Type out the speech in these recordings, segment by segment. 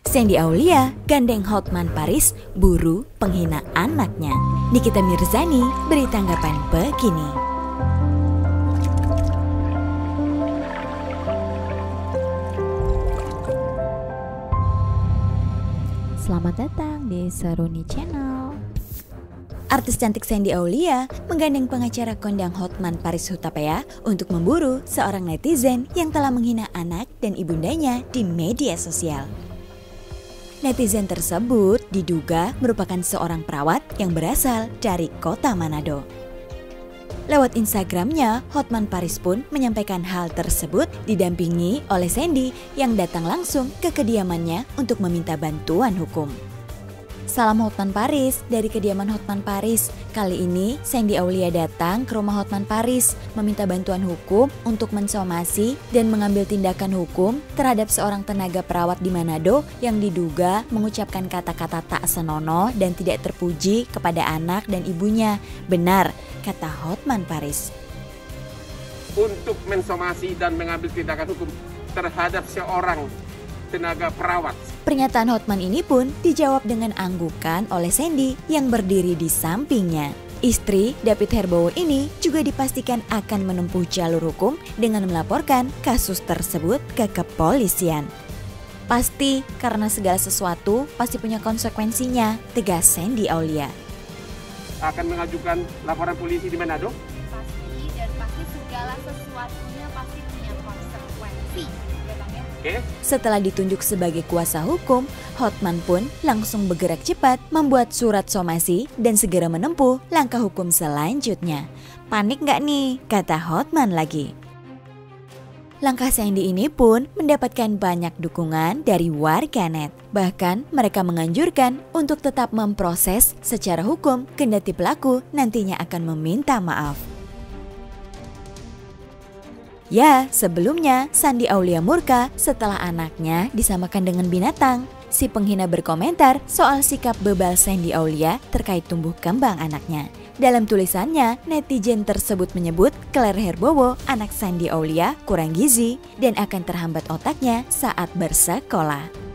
Shandy Aulia gandeng Hotman Paris buru penghina anaknya. Nikita Mirzani beri tanggapan begini. Selamat datang di Seruni Channel. Artis cantik Shandy Aulia menggandeng pengacara kondang Hotman Paris Hutapea untuk memburu seorang netizen yang telah menghina anak dan ibundanya di media sosial. Netizen tersebut diduga merupakan seorang perawat yang berasal dari kota Manado. Lewat Instagramnya, Hotman Paris pun menyampaikan hal tersebut didampingi oleh Shandy yang datang langsung ke kediamannya untuk meminta bantuan hukum. Salam Hotman Paris dari kediaman Hotman Paris. Kali ini Shandy Aulia datang ke rumah Hotman Paris meminta bantuan hukum untuk mensomasi dan mengambil tindakan hukum terhadap seorang tenaga perawat di Manado yang diduga mengucapkan kata-kata tak senonoh dan tidak terpuji kepada anak dan ibunya. Benar, kata Hotman Paris. Untuk mensomasi dan mengambil tindakan hukum terhadap seorang tenaga perawat. Pernyataan Hotman ini pun dijawab dengan anggukan oleh Shandy yang berdiri di sampingnya. Istri David Herbowo ini juga dipastikan akan menempuh jalur hukum dengan melaporkan kasus tersebut ke kepolisian. Pasti karena segala sesuatu pasti punya konsekuensinya, tegas Shandy Aulia. Akan mengajukan laporan polisi di Manado? Pasti, dan pasti segala sesuatunya pasti punya konsekuensi. Oke. Setelah ditunjuk sebagai kuasa hukum, Hotman pun langsung bergerak cepat membuat surat somasi dan segera menempuh langkah hukum selanjutnya. Panik nggak nih? Kata Hotman lagi. Langkah Shandy ini pun mendapatkan banyak dukungan dari warganet. Bahkan mereka menganjurkan untuk tetap memproses secara hukum kendati pelaku nantinya akan meminta maaf. Ya, sebelumnya Shandy Aulia murka setelah anaknya disamakan dengan binatang. Si penghina berkomentar soal sikap bebal Shandy Aulia terkait tumbuh kembang anaknya. Dalam tulisannya, netizen tersebut menyebut Claire Herbowo, anak Shandy Aulia, kurang gizi dan akan terhambat otaknya saat bersekolah.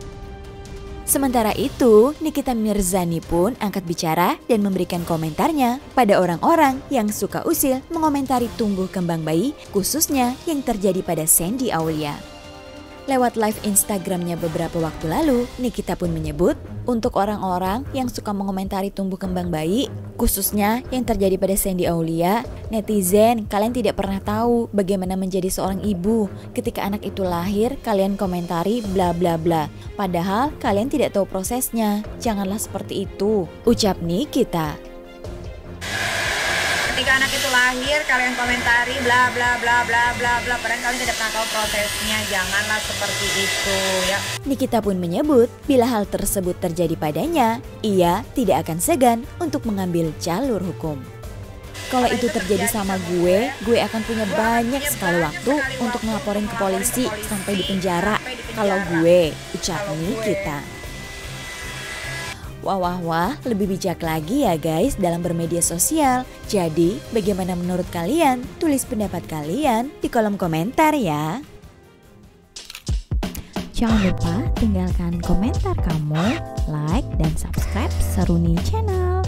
Sementara itu, Nikita Mirzani pun angkat bicara dan memberikan komentarnya pada orang-orang yang suka usil mengomentari tumbuh kembang bayi, khususnya yang terjadi pada Shandy Aulia. Lewat live Instagramnya beberapa waktu lalu, Nikita pun menyebut untuk orang-orang yang suka mengomentari tumbuh kembang bayi, khususnya yang terjadi pada Shandy Aulia, netizen, kalian tidak pernah tahu bagaimana menjadi seorang ibu. Ketika anak itu lahir, kalian komentari bla bla bla. Padahal kalian tidak tahu prosesnya. Janganlah seperti itu, ucap Nikita. Ketika anak itu lahir, kalian komentari bla bla bla bla bla bla, padahal kalian tidak pernah tahu prosesnya. Janganlah seperti itu ya. Nikita pun menyebut bila hal tersebut terjadi padanya, ia tidak akan segan untuk mengambil jalur hukum. Kalau itu terjadi sama gue akan punya banyak sekali waktu untuk ngelaporin ke polisi sampai di penjara. Kalau gue, ucap Nikita. Wah, lebih bijak lagi ya guys dalam bermedia sosial. Jadi, bagaimana menurut kalian? Tulis pendapat kalian di kolom komentar ya. Jangan lupa tinggalkan komentar kamu, like dan subscribe Seruni Channel.